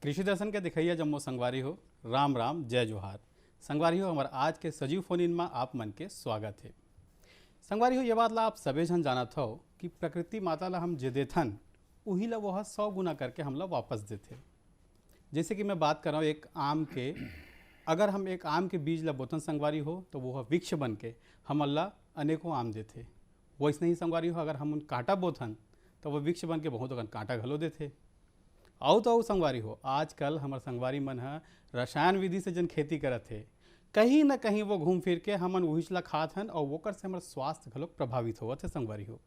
कृषि दर्शन के दिखैया जम्मो संगवारी हो। राम राम जय जोहार। संगवारी हो हमारे आज के सजीव फोन इन में आप मन के स्वागत है। संगवारी हो ये बात ला आप सभी जन जानत हो कि प्रकृति माता ला हम जे देथन वही ला वह 100 गुना करके हम ला वापस देते। जैसे कि मैं बात कर रहा हूँ एक आम के, अगर हम एक आम के बीज ला बोतन संगवारी हो तो वह वृक्ष बन के हम अल्लाह अनेकों आम देते। वैसे ही संगवारी हो अगर हम उन कांटा बोथन तो वह वृक्ष बन के बहुत अगन कांटा घलो देते। आओ तो आओ संगवारी हो, आजकल हमार संगवारी मन है रसायन विधि से जन खेती करत है, कहीं ना कहीं वो घूम फिर के हमन वही ला खात हन और वोकर से हमारा स्वास्थ्य घलो प्रभावित होवत है संगवारी हो।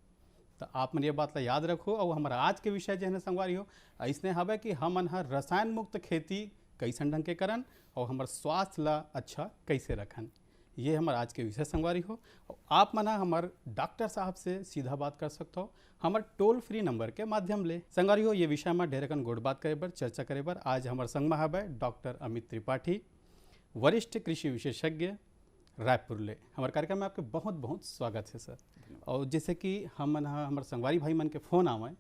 तो आप मन ये बात ला याद रखो। और हमारा आज के विषय जो है संगवारी हो ऐसने हवे कि हमन हर रसायन मुक्त खेती कैसन ढंग के करन और हमार स्वास्थ्य ला अच्छा कैसे रखन, ये हमारा आज के विषय संगवारी हो। और आप मना हमार डॉक्टर साहब से सीधा बात कर सकते हो हमार टोल फ्री नंबर के माध्यम ले। संगवारी हो ये विषय में ढेरकन गोड़ बात करे बर चर्चा करे बर आज हमार संग में हवे डॉक्टर अमित त्रिपाठी, वरिष्ठ कृषि विशेषज्ञ, रायपुर ले। हमारे कार्यक्रम में आपके बहुत बहुत स्वागत है सर। और जैसे कि हम हमारे संगवारी भाई मन के फ़ोन आवे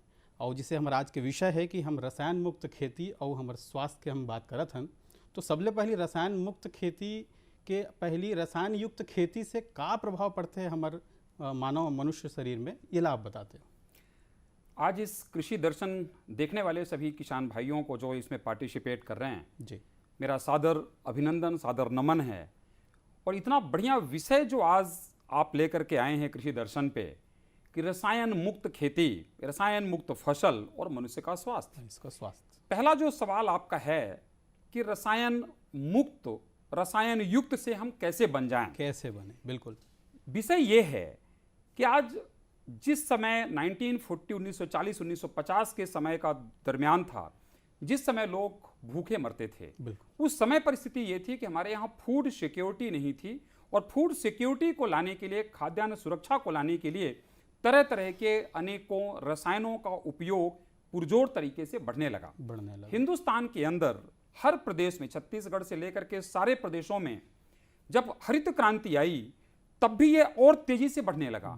और जिसे हमारा आज के विषय है कि हम रसायन मुक्त खेती और हमारे स्वास्थ्य के हम बात करत हन, तो सबले पहली रसायन मुक्त खेती के पहली रसायन युक्त खेती से का प्रभाव पड़ते हैं हमारे मानव मनुष्य शरीर में, ये ला आप बताते हो। आज इस कृषि दर्शन देखने वाले सभी किसान भाइयों को जो इसमें पार्टिसिपेट कर रहे हैं जी, मेरा सादर अभिनंदन, सादर नमन है। और इतना बढ़िया विषय जो आज आप लेकर के आए हैं कृषि दर्शन पे कि रसायन मुक्त खेती, रसायन मुक्त फसल और मनुष्य का स्वास्थ्य। इसका स्वास्थ्य पहला जो सवाल आपका है कि रसायन मुक्त, रसायन युक्त से हम कैसे बन जाएं, कैसे बने। बिल्कुल विषय ये है कि आज जिस समय 1940, 1940, 1950 के समय का दरमियान था, जिस समय लोग भूखे मरते थे, उस समय परिस्थिति ये थी कि हमारे यहाँ फूड सिक्योरिटी नहीं थी। और फूड सिक्योरिटी को लाने के लिए, खाद्यान्न सुरक्षा को लाने के लिए तरह तरह के अनेकों रसायनों का उपयोग पुरजोर तरीके से बढ़ने लगा। हिंदुस्तान के अंदर हर प्रदेश में, छत्तीसगढ़ से लेकर के सारे प्रदेशों में जब हरित क्रांति आई तब भी ये और तेजी से बढ़ने लगा।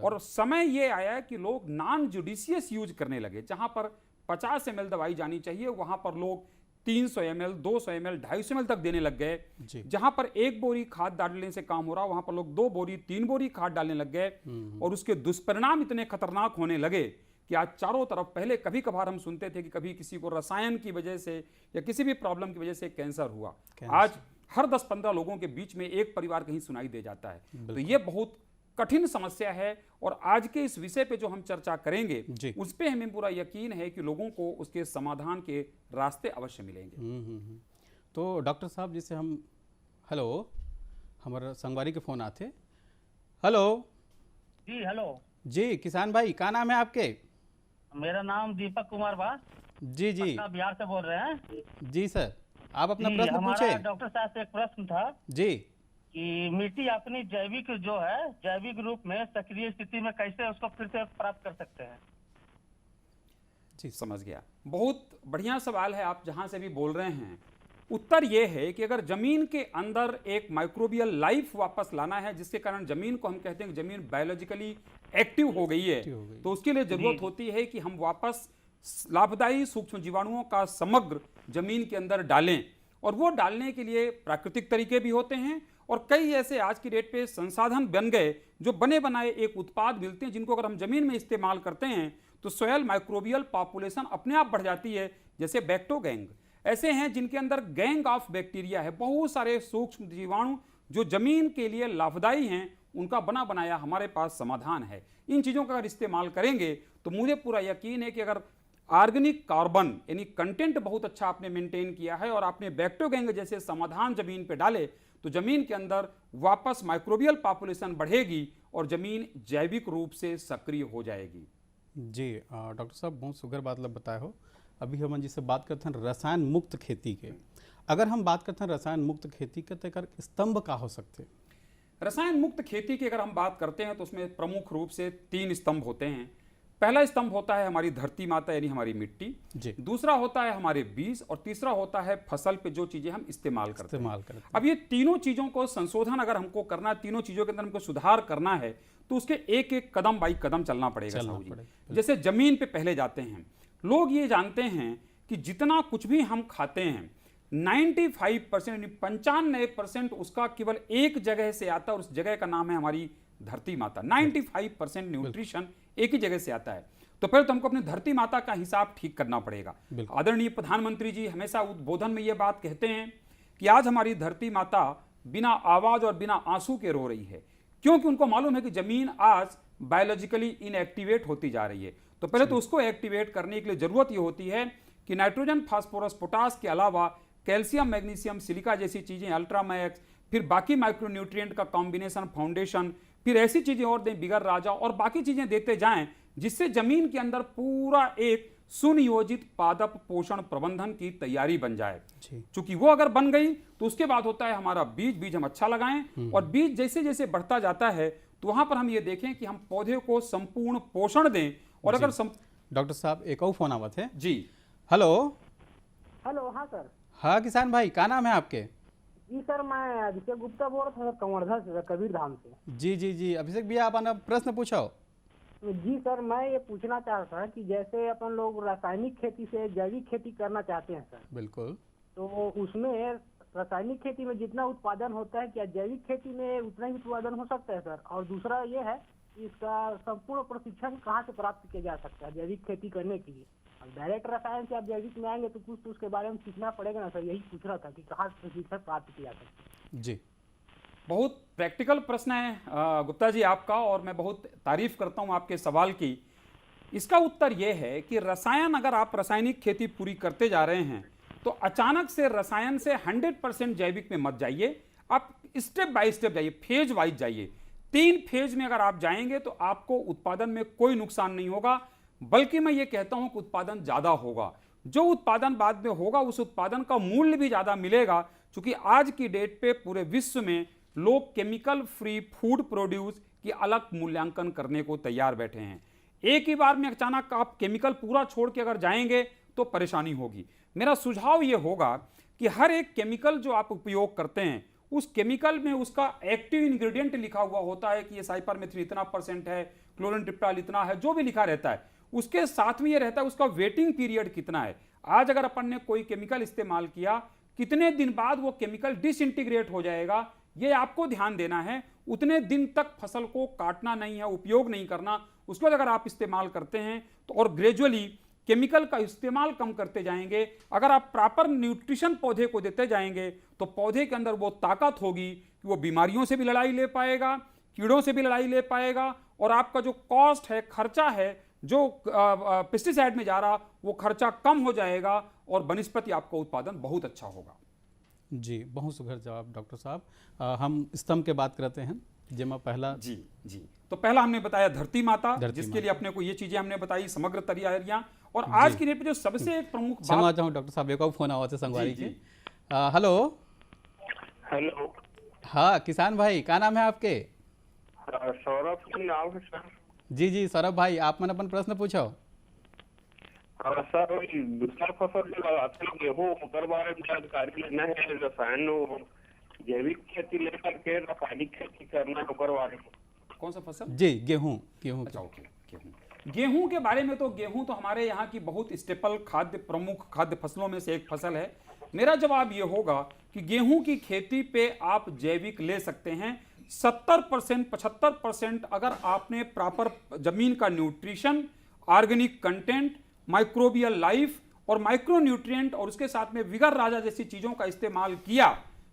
और समय ये आया कि लोग नॉन जुडिशियस यूज करने लगे। जहां पर 50 ml दवाई जानी चाहिए वहां पर लोग 300 ml, 200 ml, 250 ml तक देने लग गए। जहां पर एक बोरी खाद डालने से काम हो रहा वहां पर लोग 2 बोरी 3 बोरी खाद डालने लग गए। और उसके दुष्परिणाम इतने खतरनाक होने लगे कि आज चारों तरफ, पहले कभी कभार हम सुनते थे कि कभी किसी को रसायन की वजह से या किसी भी प्रॉब्लम की वजह से कैंसर हुआ, आज हर 10-15 लोगों के बीच में एक परिवार कहीं सुनाई दे जाता है। तो ये बहुत कठिन समस्या है और आज के इस विषय पे जो हम चर्चा करेंगे उस पे हमें पूरा यकीन है कि लोगों को उसके समाधान के रास्ते अवश्य मिलेंगे। तो डॉक्टर साहब जैसे हम, हेलो, हमारे संगवारी के फोन आते। हेलो जी, हेलो जी, किसान भाई का नाम है आपके? मेरा नाम दीपक कुमार बा। जी जी, बिहार से बोल रहे हैं। जी सर, आप अपना प्रश्न हमारा पूछे। डॉक्टर साहब से एक प्रश्न था जी, कि मिट्टी अपनी जैविक जो है, जैविक रूप में सक्रिय स्थिति में कैसे उसको फिर से प्राप्त कर सकते हैं। जी, समझ गया। बहुत बढ़िया सवाल है, आप जहां से भी बोल रहे हैं। उत्तर यह है कि अगर जमीन के अंदर एक माइक्रोबियल लाइफ वापस लाना है, जिसके कारण जमीन को हम कहते हैं कि जमीन बायोलॉजिकली एक्टिव हो गई है, तो उसके लिए जरूरत होती है कि हम वापस लाभदायी सूक्ष्म जीवाणुओं का समग्र जमीन के अंदर डालें। और वो डालने के लिए प्राकृतिक तरीके भी होते हैं और कई ऐसे आज की डेट पे संसाधन बन गए जो बने बनाए एक उत्पाद मिलते हैं, जिनको अगर हम जमीन में इस्तेमाल करते हैं तो सोयल माइक्रोबियल पॉपुलेशन अपने आप बढ़ जाती है। जैसे बैक्टोगैंग ऐसे हैं जिनके अंदर गैंग ऑफ बैक्टीरिया है, बहुत सारे सूक्ष्म जीवाणु जो जमीन के लिए लाभदायी हैं, उनका बना बनाया हमारे पास समाधान है। इन चीजों का अगर इस्तेमाल करेंगे तो मुझे पूरा यकीन है कि अगर ऑर्गेनिक कार्बन यानी कंटेंट बहुत अच्छा आपने मेंटेन किया है और आपने बैक्टोगैंग जैसे समाधान जमीन पे डाले तो जमीन के अंदर वापस माइक्रोबियल पॉपुलेशन बढ़ेगी और जमीन जैविक रूप से सक्रिय हो जाएगी। जी डॉक्टर साहब बहुत सुगर बात लब बताए हो। अभी हम जिससे बात करते हैं रसायन मुक्त खेती के, अगर हम बात करते हैं रसायन मुक्त खेती के तो स्तंभ का हो सकते? रसायन मुक्त खेती की अगर हम बात करते हैं तो उसमें प्रमुख रूप से 3 स्तंभ होते हैं। पहला स्तंभ होता है हमारी धरती माता यानी हमारी मिट्टी, दूसरा होता है हमारे बीज और तीसरा होता है फसल पे जो चीजें हम इस्तेमाल करते हैं। अब ये तीनों चीजों को संशोधन अगर हमको करना है, तीनों चीजों के अंदर हमको सुधार करना है तो उसके एक एक कदम बाई कदम चलना पड़ेगा। जैसे जमीन पे पहले जाते हैं, लोग ये जानते हैं कि जितना कुछ भी हम खाते हैं 95% 95% उसका केवल एक जगह से आता है और उस जगह का नाम है हमारी धरती माता। 95% न्यूट्रिशन एक ही जगह से आता है। तो पहले तो हमको अपनी धरती माता का हिसाब ठीक करना पड़ेगा। आदरणीय प्रधानमंत्री जी हमेशा उद्बोधन में ये बात कहते हैं कि आज हमारी धरती माता बिना आवाज और बिना आंसू के रो रही है, क्योंकि उनको मालूम है कि जमीन आज बायोलॉजिकली इनएक्टिवेट होती जा रही है। तो पहले तो उसको एक्टिवेट करने के लिए जरूरत ये होती है कि नाइट्रोजन, फास्फोरस, पोटास के अलावा कैल्शियम, मैग्नीशियम, सिलिका जैसी चीजें, अल्ट्रामैक्स, फिर बाकी माइक्रोन्यूट्रिएंट का कॉम्बिनेशन, फाउंडेशन, फिर ऐसी चीजें और दें, बिगर राजा और बाकी चीजें देते जाएं, जिससे जमीन के अंदर पूरा एक सुनियोजित पादप पोषण प्रबंधन की तैयारी बन जाए। चूंकि वो अगर बन गई तो उसके बाद होता है हमारा बीज हम अच्छा लगाएं, और बीज जैसे जैसे बढ़ता जाता है तो वहां पर हम ये देखें कि हम पौधे को संपूर्ण पोषण दें। और अगर डॉक्टर साहब एक और फोन आवत है जी। हेलो। हाँ सर। हाँ किसान भाई, क्या नाम है आपके? जी सर, मैं अभिषेक गुप्ता बोल रहा था कंवर्धा से, कबीर धाम से। जी अभिषेक भैया, आप अपना प्रश्न पूछो। जी सर, मैं ये पूछना चाह रहा था कि जैसे अपन लोग रासायनिक खेती से जैविक खेती करना चाहते हैं सर, बिल्कुल, तो उसमें रासायनिक खेती में जितना उत्पादन होता है क्या जैविक खेती में उतना ही उत्पादन हो सकता है सर? और दूसरा ये है कि इसका संपूर्ण प्रशिक्षण कहाँ से प्राप्त किया जा सकता है जैविक खेती करने के लिए? डायरेक्ट रसायन से आप जैविक में आएंगे तो कुछ तो उसके बारे में सीखना पड़ेगा ना सर, यही पूछ रहा था कि कहाँ से प्रशिक्षण प्राप्त किया जा सकता है। जी, बहुत प्रैक्टिकल प्रश्न है गुप्ता जी आपका, और मैं बहुत तारीफ करता हूं आपके सवाल की। इसका उत्तर यह है कि रसायन, अगर आप रासायनिक खेती पूरी करते जा रहे हैं तो अचानक से रसायन से 100% जैविक में मत जाइए। आप स्टेप बाय स्टेप जाइए, फेज वाइज जाइए। 3 फेज में अगर आप जाएंगे तो आपको उत्पादन में कोई नुकसान नहीं होगा, बल्कि मैं ये कहता हूं कि उत्पादन ज्यादा होगा। जो उत्पादन बाद में होगा उस उत्पादन का मूल्य भी ज्यादा मिलेगा, क्योंकि आज की डेट पे पूरे विश्व में लोग केमिकल फ्री फूड प्रोड्यूस की अलग मूल्यांकन करने को तैयार बैठे हैं। एक ही बार में अचानक आप केमिकल पूरा छोड़ के अगर जाएंगे तो परेशानी होगी। मेरा सुझाव यह होगा कि हर एक केमिकल जो आप उपयोग करते हैं उस केमिकल में उसका एक्टिव इंग्रेडिएंट लिखा हुआ होता है कि ये साइपरमेथ्रिन इतना % है, क्लोरीन ट्रिप्टाल इतना है, जो भी लिखा रहता है। उसके साथ में ये रहता है उसका वेटिंग पीरियड कितना है। आज अगर अपन ने कोई केमिकल इस्तेमाल किया, कितने दिन बाद वो केमिकल डिसइंटीग्रेट हो जाएगा, ये आपको ध्यान देना है। उतने दिन तक फसल को काटना नहीं है, उपयोग नहीं करना। उसके बाद अगर आप इस्तेमाल करते हैं तो और ग्रेजुअली केमिकल का इस्तेमाल कम करते जाएंगे, अगर आप प्रॉपर न्यूट्रिशन पौधे को देते जाएंगे तो पौधे के अंदर वो ताकत होगी कि वो बीमारियों से भी लड़ाई ले पाएगा, कीड़ों से भी लड़ाई ले पाएगा, और आपका जो कॉस्ट है, खर्चा है, जो पेस्टिसाइड में जा रहा, वो खर्चा कम हो जाएगा और बनस्पति आपका उत्पादन बहुत अच्छा होगा। जी, बहुत सुघर जवाब डॉक्टर साहब। हम स्तंभ के बात करते हैं जिसमें पहला जी तो पहला हमने बताया धरती माता, जिसके लिए अपने को ये चीजें हमने बताई, समग्र तैयारियां। और आज की डेट में जो सबसे एक प्रमुख क्षमा चाहूँ डॉक्टर साहब, एक और फोन आवा थे संगवारी के। हेलो। हाँ किसान भाई, क्या नाम है आपके? सौरभ नाम है सर। जी सौरभ भाई, आप मन अपन प्रश्न पूछो। सर दूसरा फसल जो लगाते हैं गेहूँ, ओकर बारे में जानकारी लेना है। रसायन जैविक खेती लेकर के रासायनिक खेती करना है, ओकर बारे में। कौन सा फसल? जी, गेहूँ। अच्छा, ओके। गेहूं के बारे में तो गेहूं तो हमारे यहाँ की बहुत स्टेपल प्रमुख खाद्य फसलों में से एक फसल है। मेरा जवाब ये होगा कि गेहूं की खेती पे आप जैविक ले सकते हैं। 70% 75% अगर आपने प्रॉपर जमीन का nutrition, organic content, microbial life और माइक्रो न्यूट्रिएंट और उसके साथ में विगर राजा जैसी चीजों का इस्तेमाल किया,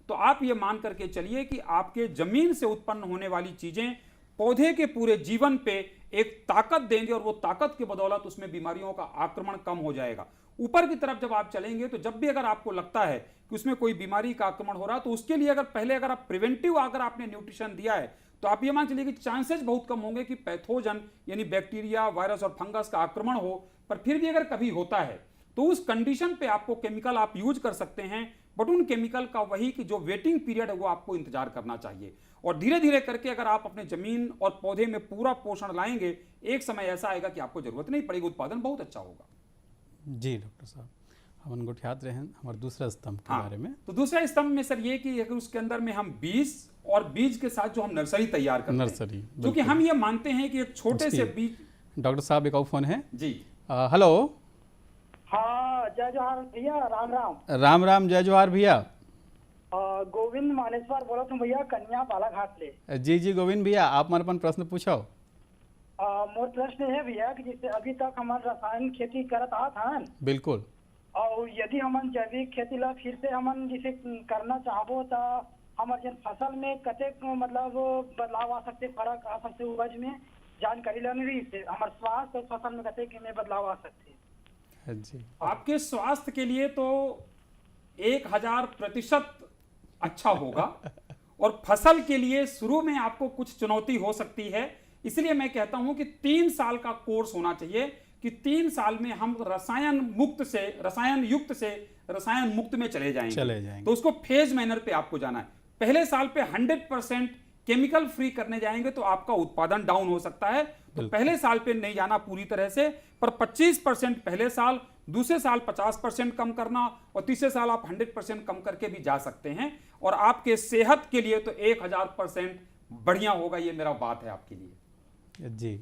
तो आप ये मान करके चलिए कि आपके जमीन से उत्पन्न होने वाली चीजें पौधे के पूरे जीवन पे एक ताकत देंगे, और वो ताकत के बदौलत उसमें बीमारियों का आक्रमण कम हो जाएगा। ऊपर की तरफ जब आप चलेंगे तो जब भी अगर आपको लगता है कि उसमें कोई बीमारी का आक्रमण हो रहा है, तो उसके लिए अगर पहले अगर आप प्रिवेंटिव अगर आपने न्यूट्रिशन दिया है, तो आप ये मान चलिए कि चांसेस बहुत कम होंगे कि पैथोजन यानी बैक्टीरिया, वायरस और फंगस का आक्रमण हो। पर फिर भी अगर कभी होता है तो उस कंडीशन पे आपको केमिकल आप यूज कर सकते हैं, बट उन केमिकल का वही कि जो वेटिंग पीरियड है वो आपको इंतजार करना चाहिए। और धीरे धीरे करके अगर आप अपने जमीन और पौधे में पूरा पोषण लाएंगे, एक समय ऐसा आएगा कि आपको जरूरत नहीं पड़ेगी, उत्पादन बहुत अच्छा होगा। जी डॉक्टर साहब, हम गुठियात रहे हैं हमारे दूसरा स्तंभ के बारे में। तो दूसरा स्तंभ में सर ये कि अगर उसके अंदर में हम बीज और बीज के साथ जो हम नर्सरी तैयार करते हैं, क्योंकि हम ये मानते हैं कि एक छोटे से बीज। डॉक्टर साहब एक और फोन है। जी हेलो। हाँ, जय जोहार भैया, राम राम। राम राम, जय जोहार भैया। गोविंद मानेश्वर बोला तुम भैया, कन्या बालाघाट ले। जी जी गोविंद भैया, आप मन अपन प्रश्न पूछो। मोर प्रश्न है भैया कि जैसे अभी तक हमार रासायनिक खेती करत आत हन, बिल्कुल। और यदि हमन जैविक खेती ला फिर से हमन जैसे करना चाहबो तो हमार जन फसल में कतेक मतलब बदलाव आ सकते, फर्क आ सकते उपज में, जानकारी लेनी रही से हमार स्वास्थ्य और फसल में कतेक में बदलाव आ सकते। जी, आपके स्वास्थ्य के लिए तो 1000% अच्छा होगा और फसल के लिए शुरू में आपको कुछ चुनौती हो सकती है। इसलिए मैं कहता हूं कि 3 साल का कोर्स होना चाहिए कि 3 साल में हम रसायन युक्त से रसायन मुक्त में चले जाएंगे। तो उसको फेज मैनर पे आपको जाना है। पहले साल पे 100% केमिकल फ्री करने जाएंगे तो आपका उत्पादन डाउन हो सकता है। तो पहले साल पे नहीं जाना पूरी तरह से, पर 25% पहले साल, दूसरे साल 50% कम करना और तीसरे साल आप 100% कम करके भी जा सकते हैं। और आपके सेहत के लिए तो 1000% बढ़िया होगा। ये मेरा बात है आपके लिए। जी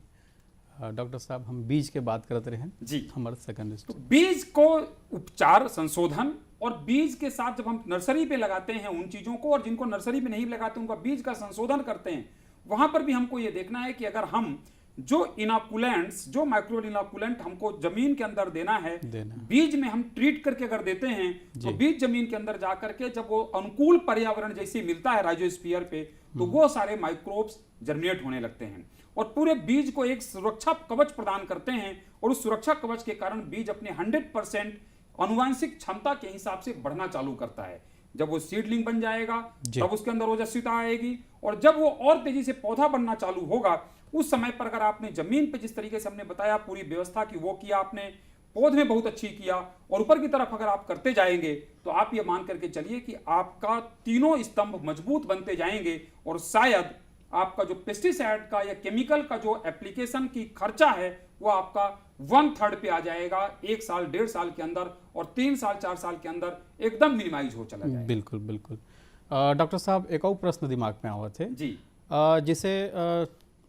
डॉक्टर साहब, हम बीज के बात करते रहे जी। हमारे सेकंड तो बीज को उपचार, संशोधन और बीज के साथ जब हम नर्सरी पे लगाते हैं उन चीजों को, और जिनको नर्सरी पे नहीं लगाते उनका बीज का संशोधन करते हैं, वहां पर भी हमको ये देखना है कि अगर हम जो इनोकुलेंट्स, जो माइक्रो इनोकुलेंट हमको जमीन के अंदर देना है, बीज में हम ट्रीट करके अगर देते हैं तो बीज जमीन के अंदर जाकर के जब वो अनुकूल पर्यावरण जैसे मिलता है राइजोस्फीयर पे, तो वो सारे माइक्रोब्स जर्मिनेट होने लगते हैं और पूरे बीज को एक सुरक्षा कवच प्रदान करते हैं। और उस सुरक्षा कवच के कारण बीज अपने 100% अनुवांशिक क्षमता के हिसाब से बढ़ना चालू करता है। जब वो सीडलिंग बन जाएगा तब उसके अंदर ओजस्विता आएगी, और जब वो और तेजी से पौधा बनना चालू होगा, उस समय पर अगर आपने जमीन पे जिस तरीके से हमने बताया पूरी व्यवस्था की वो किया आपने, पौधे में बहुत अच्छी किया, और ऊपर की तरफ अगर आप करते जाएंगे तो आप ये मान करके चलिए कि आपका तीनों स्तंभ मजबूत बनते जाएंगे। और शायद आपका जो पेस्टिसाइड का या केमिकल का जो एप्लीकेशन की खर्चा है वो आपका 1/3 पे आ जाएगा 1 साल 1.5 साल के अंदर, और 3 साल 4 साल के अंदर एकदम मिनिमाइज हो चला जाएगा। बिल्कुल बिल्कुल। डॉक्टर साहब, एक और प्रश्न दिमाग में आवा थे जी। जिसे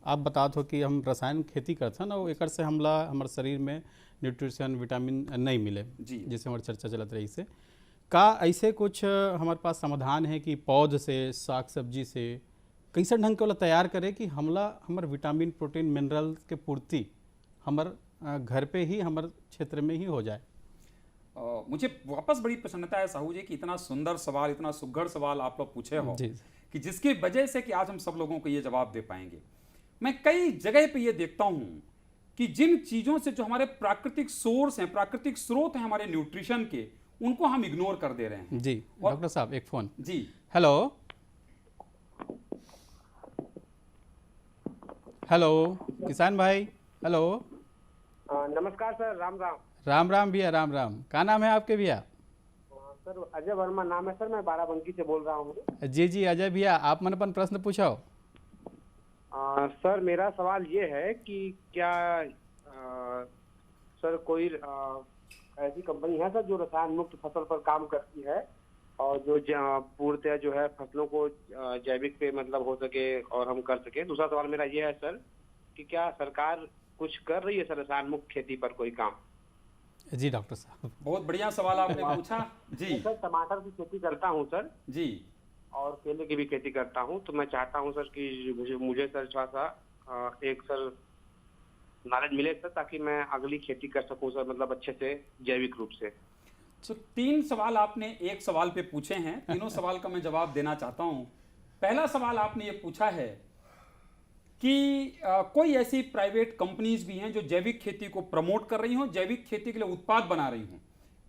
आप बता दो कि हम रसायन खेती करते हैं ना, वो एक से हमला हमारे शरीर में न्यूट्रिशन विटामिन नहीं मिले जी, जिसे हमारी चर्चा चलत रही से का ऐसे कुछ हमारे पास समाधान है कि पौध से, साग सब्जी से कैसे ढंग के तैयार करे कि हमला हमारे विटामिन, प्रोटीन, मिनरल के पूर्ति हमारे घर पे ही, हमारे क्षेत्र में ही हो जाए। मुझे वापस बड़ी प्रसन्नता है साहू जी कि इतना सुंदर सवाल, इतना सुघड़ सवाल आप लोग पूछे हो कि जिसकी वजह से कि आज हम सब लोगों को ये जवाब दे पाएंगे। मैं कई जगह पे ये देखता हूं कि जिन चीजों से जो हमारे प्राकृतिक सोर्स हैं, प्राकृतिक स्रोत हैं हमारे न्यूट्रिशन के, उनको हम इग्नोर कर दे रहे हैं। जी डॉक्टर साहब, एक फोन। जी हेलो हेलो किसान भाई, हेलो। नमस्कार सर, राम राम। राम राम भैया, राम राम। क्या नाम है आपके भैया? सर अजय वर्मा नाम है सर, मैं बाराबंकी से बोल रहा हूँ। जी जी अजय भैया, आप मन अपन प्रश्न पूछो। सर मेरा सवाल ये है कि क्या सर कोई ऐसी कंपनी है सर जो रसायन मुक्त फसल पर काम करती है और जो पूर्णतः जो है फसलों को जैविक पे मतलब हो सके और हम कर सके। दूसरा सवाल मेरा ये है सर कि क्या सरकार कुछ कर रही है सर रसायन मुक्त खेती पर कोई काम? जी डॉक्टर साहब, बहुत बढ़िया सवाल आपने पूछा। जी सर टमाटर की खेती करता हूँ सर जी, और केले की भी खेती करता हूँ, तो मैं चाहता हूँ सर कि मुझे सर थोड़ा सा एक सर नॉलेज मिले सर, ताकि मैं अगली खेती कर सकूँ सर, मतलब अच्छे से जैविक रूप से। तो 3 सवाल आपने एक सवाल पे पूछे हैं, तीनों सवाल का मैं जवाब देना चाहता हूं। पहला सवाल आपने ये पूछा है कि कोई ऐसी प्राइवेट कंपनीज भी हैं जो जैविक खेती को प्रमोट कर रही हों, जैविक खेती के लिए उत्पाद बना रही हों।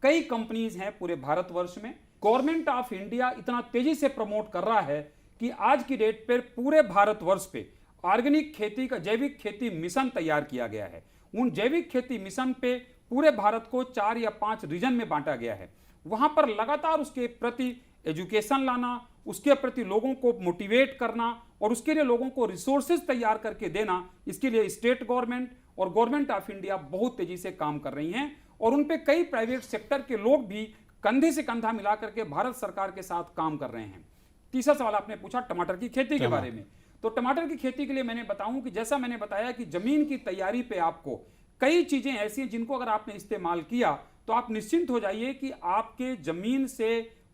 कई कंपनीज हैं पूरे भारतवर्ष में। गवर्नमेंट ऑफ इंडिया इतना तेजी से प्रमोट कर रहा है कि आज की डेट पर पूरे भारतवर्ष पे ऑर्गेनिक खेती का, जैविक खेती मिशन तैयार किया गया है। उन जैविक खेती मिशन पे पूरे भारत को 4 या 5 रीजन में बांटा गया है। वहां पर लगातार उसके प्रति एजुकेशन लाना, उसके प्रति लोगों को मोटिवेट करना और उसके लिए लोगों को रिसोर्सेज तैयार करके देना, इसके लिए स्टेट गवर्नमेंट और गवर्नमेंट ऑफ इंडिया बहुत तेजी से काम कर रही हैं। और उन पे कई प्राइवेट सेक्टर के लोग भी कंधे से कंधा मिला करके भारत सरकार के साथ काम कर रहे हैं। तीसरा सवाल आपने पूछा टमाटर की खेती के बारे में। तो टमाटर की खेती के लिए मैंने बताऊं कि जैसा मैंने बताया कि जमीन की तैयारी पे आपको कई चीजें ऐसी हैं जिनको अगर आपने इस्तेमाल किया तो आप निश्चिंत हो जाइए कि आपके जमीन से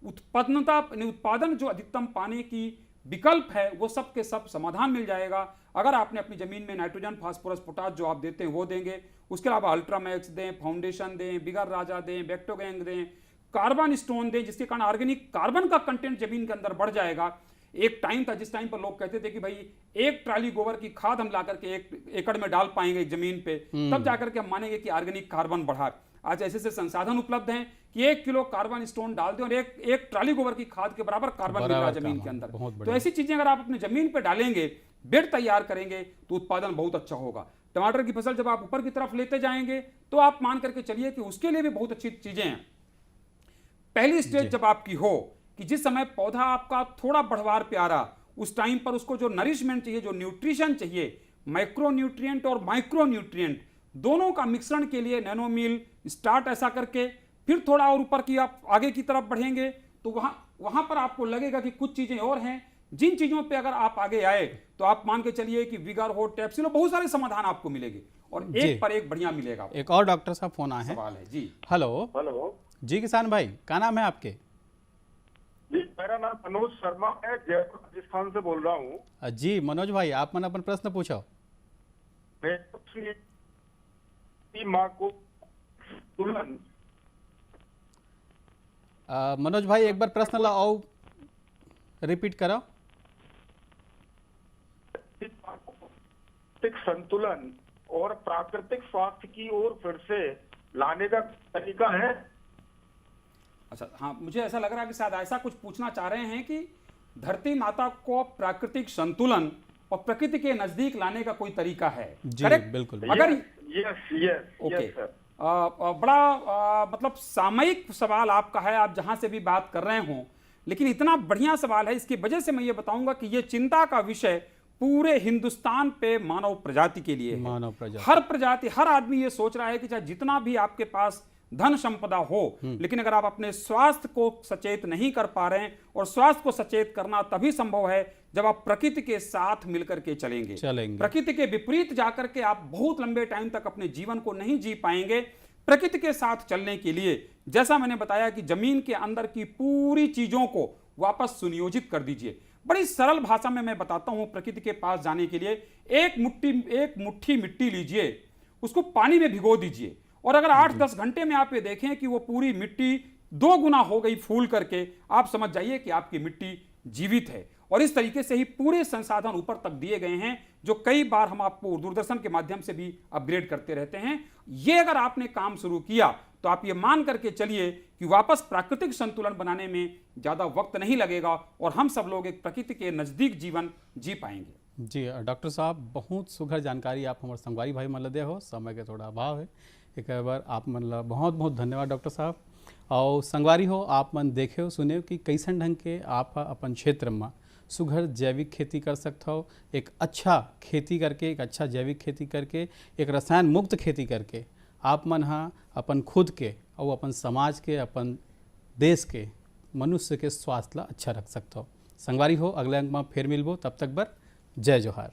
उत्पादन जो अधिकतम पाने की विकल्प है वो सब के सब समाधान मिल जाएगा। अगर आपने अपनी जमीन में नाइट्रोजन, फास्फोरस, पोटाश जो आप देते हैं वो देंगे, उसके अलावा अल्ट्रामैक्स दें, फाउंडेशन दें, बिगर राजा दें, बैक्टोगैंग दें, कार्बन स्टोन दें, जिसके कारण ऑर्गेनिक कार्बन का कंटेंट जमीन के अंदर बढ़ जाएगा। एक टाइम था जिस टाइम पर लोग कहते थे कि भाई एक ट्राली गोबर की खाद हम ला करके 1 एकड़ में डाल पाएंगे जमीन पे, तब जाकर के हम मानेंगे कि ऑर्गेनिक कार्बन बढ़ा। आज ऐसे संसाधन उपलब्ध हैं कि 1 किलो कार्बन स्टोन डाल दें और एक ट्राली गोबर की खाद के बराबर कार्बन मिल रहा है जमीन के अंदर। तो ऐसी चीजें अगर आप अपने जमीन पे डालेंगे, बेड तैयार करेंगे, तो उत्पादन बहुत अच्छा होगा। टमाटर की फसल जब आप ऊपर की तरफ लेते जाएंगे तो आप मान करके चलिए कि उसके लिए भी बहुत अच्छी चीजें हैं। पहली स्टेज जब आपकी हो कि जिस समय पौधा आपका थोड़ा बढ़वार पे आ रहा, उस टाइम पर उसको जो नरिशमेंट चाहिए, जो न्यूट्रिशन चाहिए, माइक्रो न्यूट्रिएंट और माइक्रो न्यूट्रिएंट दोनों का मिश्रण के लिए नैनोमील स्टार्ट ऐसा करके फिर थोड़ा और ऊपर की आप आगे की तरफ बढ़ेंगे तो वहां पर आपको लगेगा कि कुछ चीजें और हैं, जिन चीजों पे अगर आप आगे आए तो आप मान के चलिए कि विगर हो, टैप्सिलो, बहुत सारे समाधान आपको मिलेंगे और एक पर एक बढ़िया मिलेगा। एक और डॉक्टर साहब फोन आए हैं, सवाल है जी। हेलो जी किसान भाई, क्या नाम है आपके? जी, मेरा नाम मनोज शर्मा है, जयपुर राजस्थान से बोल रहा हूँ। जी मनोज भाई, आप मन अपन प्रश्न पूछो। माँ को तुलन। मनोज भाई एक बार प्रश्न लाओ, रिपीट करो। संतुलन और प्राकृतिक स्वास्थ्य की ओर फिर से लाने का तरीका है। अच्छा, हाँ, मुझे ऐसा लग रहा है कि शायद ऐसा कुछ पूछना चाह रहे हैं कि धरती माता को प्राकृतिक संतुलन और प्रकृति के नजदीक लाने का कोई तरीका है। जी बिल्कुल। अगर यस सर। बड़ा मतलब सामयिक सवाल आपका है, आप जहां से भी बात कर रहे हो, लेकिन इतना बढ़िया सवाल है, इसकी वजह से मैं ये बताऊंगा कि ये चिंता का विषय पूरे हिंदुस्तान पे मानव प्रजाति के लिए है। मानव प्रजाति, हर प्रजाति, हर आदमी ये सोच रहा है कि चाहे जितना भी आपके पास धन संपदा हो, लेकिन अगर आप अपने स्वास्थ्य को सचेत नहीं कर पा रहे हैं, और स्वास्थ्य को सचेत करना तभी संभव है जब आप प्रकृति के साथ मिलकर के चलेंगे। प्रकृति के विपरीत जाकर के आप बहुत लंबे टाइम तक अपने जीवन को नहीं जी पाएंगे। प्रकृति के साथ चलने के लिए जैसा मैंने बताया कि जमीन के अंदर की पूरी चीजों को वापस सुनियोजित कर दीजिए। बड़ी सरल भाषा में मैं बताता हूं, प्रकृति के पास जाने के लिए एक मुट्ठी मिट्टी लीजिए, उसको पानी में भिगो दीजिए, और अगर 8-10 घंटे में आप ये देखें कि वो पूरी मिट्टी 2 गुना हो गई फूल करके, आप समझ जाइए कि आपकी मिट्टी जीवित है। और इस तरीके से ही पूरे संसाधन ऊपर तक दिए गए हैं, जो कई बार हम आपको दूरदर्शन के माध्यम से भी अपग्रेड करते रहते हैं। ये अगर आपने काम शुरू किया तो आप ये मान करके चलिए कि वापस प्राकृतिक संतुलन बनाने में ज्यादा वक्त नहीं लगेगा और हम सब लोग एक प्रकृति के नजदीक जीवन जी पाएंगे। जी डॉक्टर साहब, बहुत सुघर जानकारी आप हमारे संगवारी भाई मन दे हो, समय के थोड़ा अभाव है, एक बार आप मतलब बहुत बहुत धन्यवाद डॉक्टर साहब। और संगवारी हो, आप मन देखे हो सुने हो कि कैसन ढंग के आप अपन क्षेत्र में सुघर जैविक खेती कर सकते हो, एक अच्छा खेती करके, एक अच्छा जैविक खेती करके, एक रसायन मुक्त खेती करके आप मन हाँ अपन खुद के और अपन समाज के, अपन देश के, मनुष्य के स्वास्थ्य ला अच्छा रख सकते हो। संगवारी हो, अगले अंक में फिर मिलबो, तब तक बर जय जोहार।